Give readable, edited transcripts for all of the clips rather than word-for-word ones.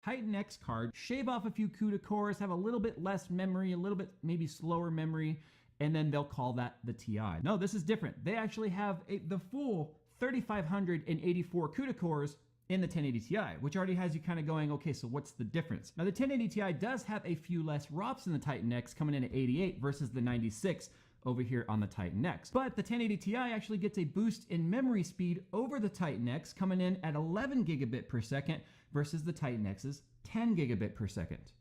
Titan X card, shave off a few CUDA cores, have a little bit less memory, a little bit maybe slower memory, and then they'll call that the TI. No, this is different. They actually have the full 3,584 CUDA cores in the 1080 Ti, which already has you kind of going, okay, so what's the difference? Now the 1080 Ti does have a few less ROPs in the Titan X, coming in at 88 versus the 96 over here on the Titan X. But the 1080 Ti actually gets a boost in memory speed over the Titan X, coming in at 11 gigabit per second versus the Titan X's 10 gigabit per second.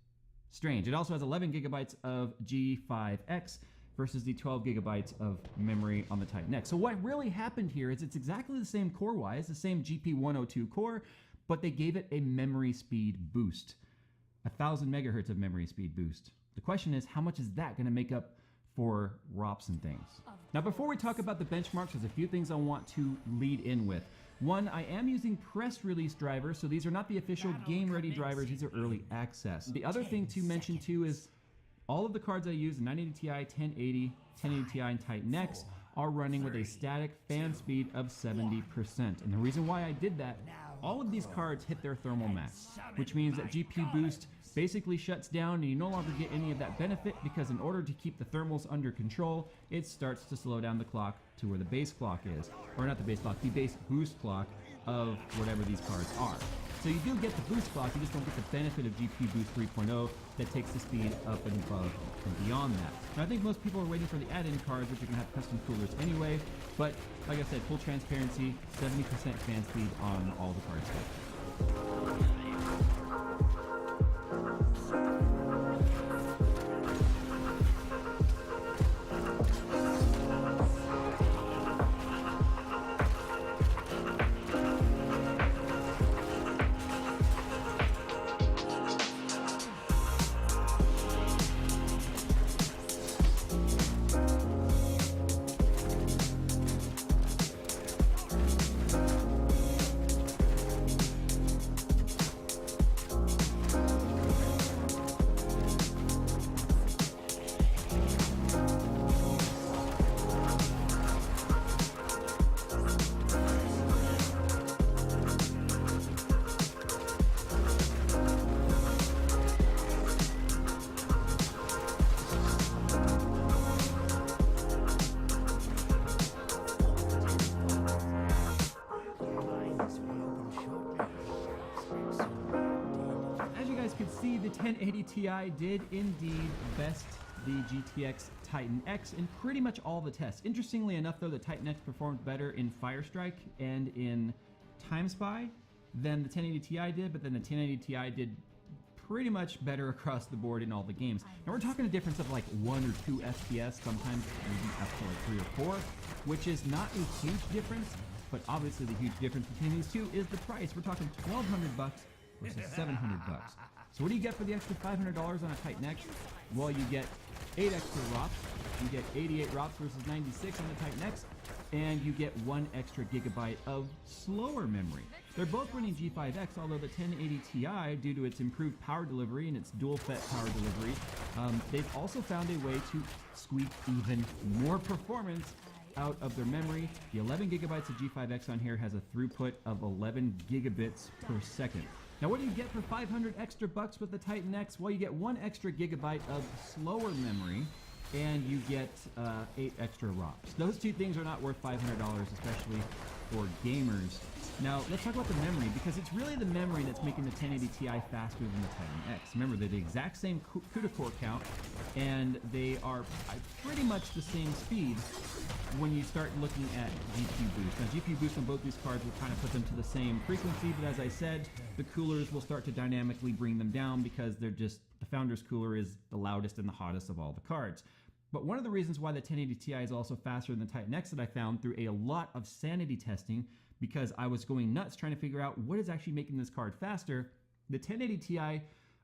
Strange. It also has 11 gigabytes of G5X versus the 12 gigabytes of memory on the Titan X. So what really happened here is it's exactly the same core-wise, the same GP102 core, but they gave it a memory speed boost. 1,000 megahertz of memory speed boost. The question is, how much is that going to make up for ROPs and things? Now, before we talk about the benchmarks, there's a few things I want to lead in with. One, I am using press release drivers, so these are not the official game-ready drivers, these are early access. The other thing to mention too is all of the cards I use, the 980 Ti, 1080, 1080 Ti, and Titan X, are running with a static fan speed of 70%. And the reason why I did that, all of these cards hit their thermal max, which means that GPU boost basically shuts down and you no longer get any of that benefit, because in order to keep the thermals under control, it starts to slow down the clock to where the base clock is. Or not the base clock, the base boost clock of whatever these cards are. So you do get the boost clock, you just don't get the benefit of GPU Boost 3.0 that takes the speed up and above and beyond that. Now I think most people are waiting for the add-in cards, which are going to have custom coolers anyway, but like I said, full transparency, 70% fan speed on all the cards here. The 1080 Ti did indeed best the GTX Titan X in pretty much all the tests. Interestingly enough though, the Titan X performed better in Firestrike and in Time Spy than the 1080 Ti did, but then the 1080 Ti did pretty much better across the board in all the games. Now we're talking a difference of like 1 or 2 FPS, sometimes maybe up to like 3 or 4, which is not a huge difference, but obviously the huge difference between these two is the price. We're talking $1,200 versus $700. So what do you get for the extra $500 on a Titan X? Well, you get 8 extra ROPs, you get 88 ROPs versus 96 on the Titan X, and you get 1 extra gigabyte of slower memory. They're both running G5X, although the 1080 Ti, due to its improved power delivery and its dual FET power delivery, they've also found a way to squeak even more performance out of their memory. The 11 gigabytes of G5X on here has a throughput of 11 gigabits per second. Now what do you get for 500 extra bucks with the Titan X? Well, you get 1 extra gigabyte of slower memory, and you get 8 extra ROPs. Those two things are not worth $500, especially for gamers. Now let's talk about the memory, because it's really the memory that's making the 1080 Ti faster than the Titan X. Remember, they're the exact same CUDA core count, and they are pretty much the same speed when you start looking at GPU boost. Now GPU boost on both these cards will kind of put them to the same frequency, but as I said, the coolers will start to dynamically bring them down because they're just, the Founders cooler is the loudest and the hottest of all the cards. But one of the reasons why the 1080 Ti is also faster than the Titan X that I found through a lot of sanity testing, because I was going nuts trying to figure out what is actually making this card faster, the 1080 Ti,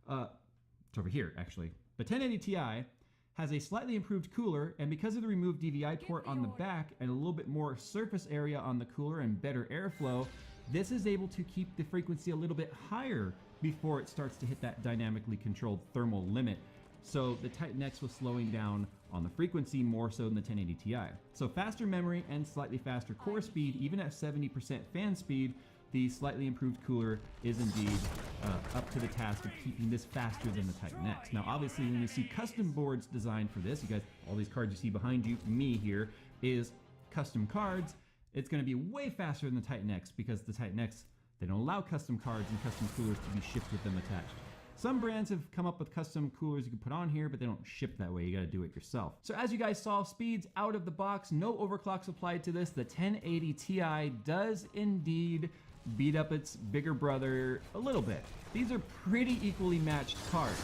it's over here actually, the 1080 Ti has a slightly improved cooler, and because of the removed DVI port on the back and a little bit more surface area on the cooler and better airflow, this is able to keep the frequency a little bit higher before it starts to hit that dynamically controlled thermal limit. So the Titan X was slowing down on the frequency more so than the 1080 Ti. So faster memory and slightly faster core speed, even at 70% fan speed, the slightly improved cooler is indeed up to the task of keeping this faster than the Titan X. Now, obviously, when you see custom boards designed for this, you guys, all these cards you see behind you, me here, is custom cards. It's going to be way faster than the Titan X because the Titan X, they don't allow custom cards and custom coolers to be shipped with them attached. Some brands have come up with custom coolers you can put on here, but they don't ship that way. You got to do it yourself. So as you guys saw, speeds out of the box, no overclocks applied to this. The 1080 Ti does indeed beat up its bigger brother a little bit. These are pretty equally matched cards.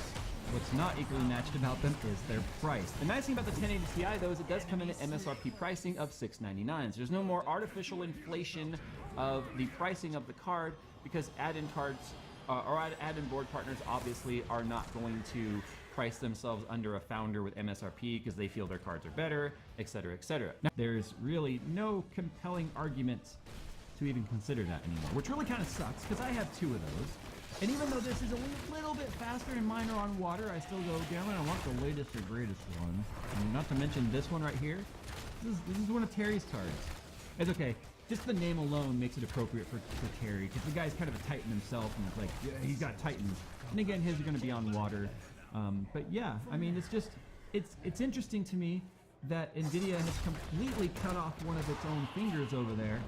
What's not equally matched about them is their price. The nice thing about the 1080 Ti though is it does come in at MSRP pricing of $699. So there's no more artificial inflation of the pricing of the card because add-in cards or add-in board partners obviously are not going to price themselves under a founder with MSRP because they feel their cards are better, etc., etc. Now, there's really no compelling argument to even consider that anymore, which really kind of sucks because I have two of those. And even though this is a little bit faster and minor on water, I still go, damn it, I want the latest or greatest one. And not to mention this one right here. This is one of Terry's cards. It's okay. Just the name alone makes it appropriate for Terry, because the guy's kind of a Titan himself, and it's like, yeah, he's got Titans. And again, his are going to be on water. But yeah, I mean, it's just, it's interesting to me that NVIDIA has completely cut off one of its own fingers over there.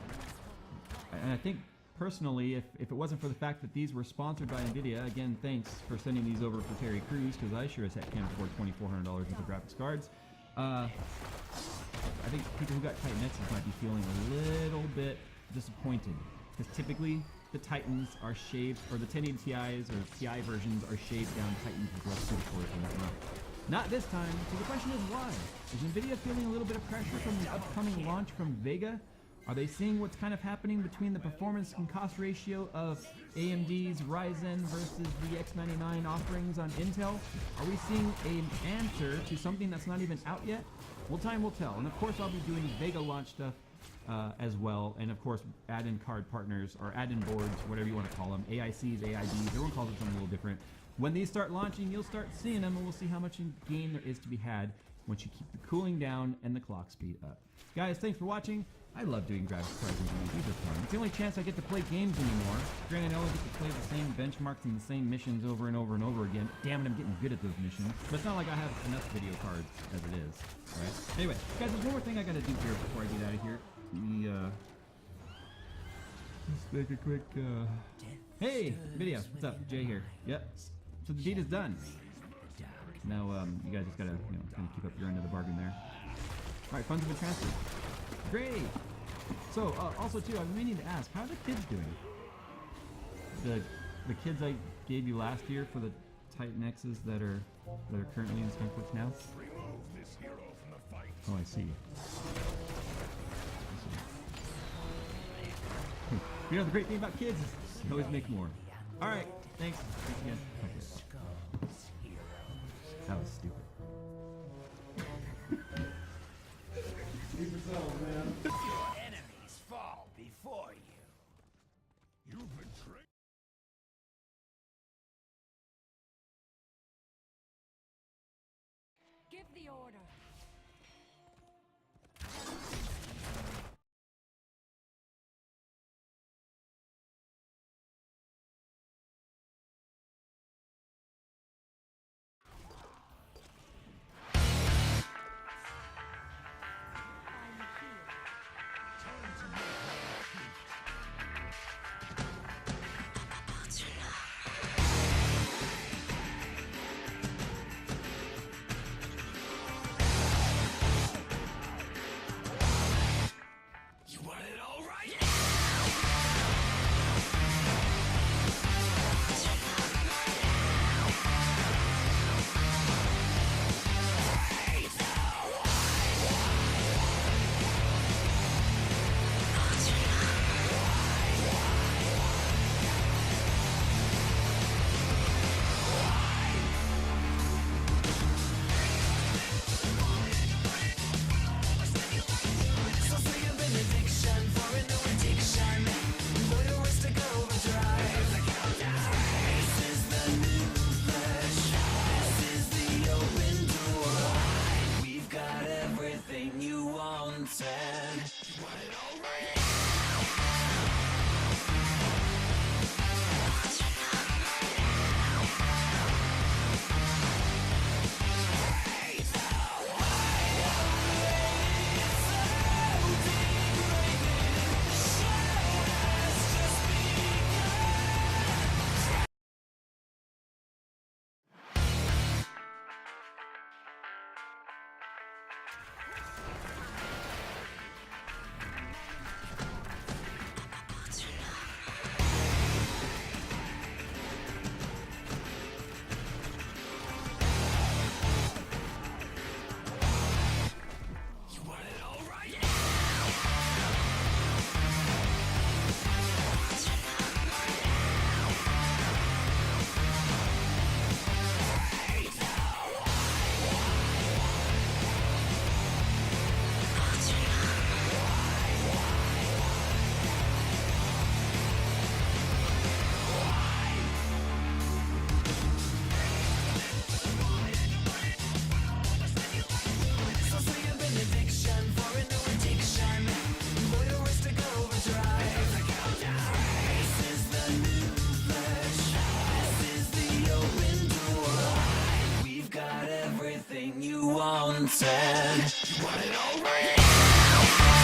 And I think, personally, if it wasn't for the fact that these were sponsored by NVIDIA, again, thanks for sending these over for Terry Crews, because I sure as heck can't afford $2,400 worth of graphics cards. I think people who got Titan X's might be feeling a little bit disappointed, because typically the Titans are shaved, or the 1080 Ti's or Ti versions are shaved down Titans with less cores and whatnot. Not this time, so the question is why? Is NVIDIA feeling a little bit of pressure from the upcoming launch from Vega? Are they seeing what's kind of happening between the performance and cost ratio of AMD's Ryzen versus the X99 offerings on Intel? Are we seeing an answer to something that's not even out yet? Well, time will tell. And of course, I'll be doing Vega launch stuff as well. And of course, add-in card partners or add-in boards, whatever you want to call them. AICs, AIDs, everyone calls it something a little different. When these start launching, you'll start seeing them, and we'll see how much gain there is to be had once you keep the cooling down and the clock speed up. Guys, thanks for watching. I love doing graphics cards and games. These are fun. It's the only chance I get to play games anymore. Granted, I only get to play the same benchmarks and the same missions over and over and over again. Damn it, I'm getting good at those missions. But it's not like I have enough video cards as it is. Alright? Anyway, guys, there's one more thing I gotta do here before I get out of here. Let's make a quick, Hey! Video. What's up? Jay here. Yep. So the deed is done. Now, you guys just gotta, kind of keep up your end of the bargain there. Alright, funds have been transferred. Great! So, also too, I've been meaning to ask, how are the kids doing? The kids I gave you last year for the Titan X's that are currently in Skunkworks now? Oh, I see. You know, the great thing about kids is you always make more. Alright, thanks. Thanks again. Okay. That was stupid. Your enemies fall before you. You've been trained. Give the order. wanted. You want it all right.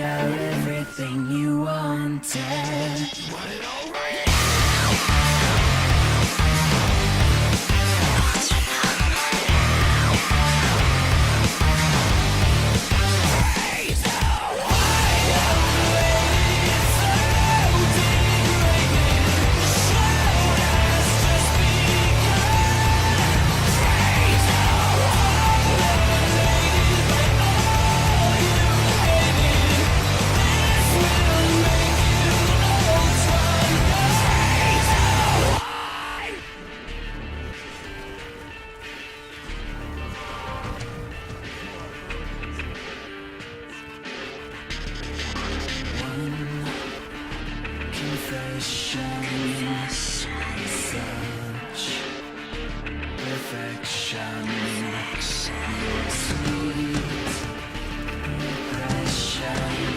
Everything you wanted. You want it all right. Confession, such perfection, your sweet impression.